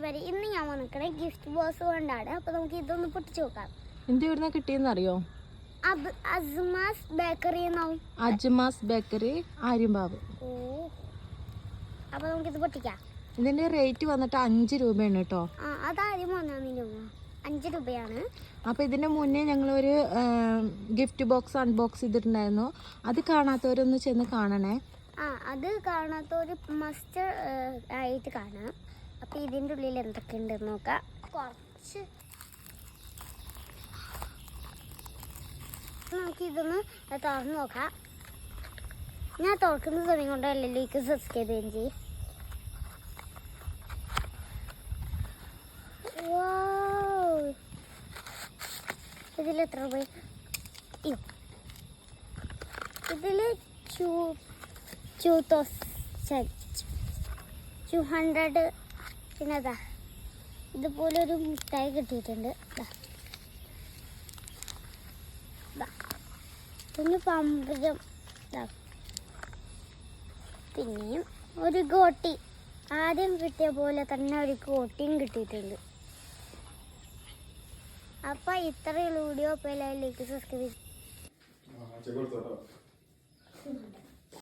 കൂട്ടുകാരെ, ഇന്ന് ഞാൻ വന്നിക്കണേ ഗിഫ്റ്റ് ബോക്സ് കൊണ്ടാണ്. അപ്പൊ നമുക്ക് ഇതൊന്ന് പൊട്ടിച്ചു നോക്കാം. എന്ത് ഇവിടുന്ന് കിട്ടിയെന്ന് അറിയോ? അജ്മാസ് ബേക്കറി എന്നാവും. അജ്മാസ് ബേക്കറി ആര്യമ്പാവ്. ഓ, അപ്പൊ നമുക്കിത് പൊട്ടിക്കാം. ഇതിന്റെ റേറ്റ് വന്നിട്ട് 5 രൂപയാണ് കേട്ടോ. അതാദ്യം വന്നു 5 രൂപയാണ്. അപ്പൊ ഇതിന്റെ മുന്നേ ഞങ്ങളൊരു ഗിഫ്റ്റ് ബോക്സ് അൺബോക്സ് ചെയ്തിട്ടുണ്ടായിരുന്നു. അത് കാണാത്തവരൊന്ന് ചെന്ന് കാണണേ. അത് കാണാത്തവര് മസ്റ്റ് ആയിട്ട് കാണാം. അപ്പൊ ഇതിന്റെ ഉള്ളിൽ എന്തൊക്കെ ഉണ്ടെന്ന് നോക്കാം. കുറച്ച് നമുക്കിതൊന്ന് തുറന്ന് നോക്കാം. ഞാൻ തുറക്കുന്ന സമയം കൊണ്ട് എല്ലാവരിലേക്ക് സബ്സ്ക്രൈബ് ചെയ്യുകയും ചെയ്യും. ഇതിൽ എത്ര രൂപ? ഇതില് 200. പിന്നെ അതാ ഇതുപോലെ ഒരു മിഠായി കിട്ടിയിട്ടുണ്ട്. പിന്നെ പമ്പരം, പിന്നെയും ഒരു ഗോട്ടി. ആദ്യം കിട്ടിയ പോലെ തന്നെ ഒരു ഗോട്ടിയും കിട്ടിയിട്ടുണ്ട്. അപ്പൊ ഇത്രയുള്ള വീഡിയോ. അപ്പോൾ എല്ലാവരിലേക്ക് സബ്സ്ക്രൈബ് ചെയ്തു.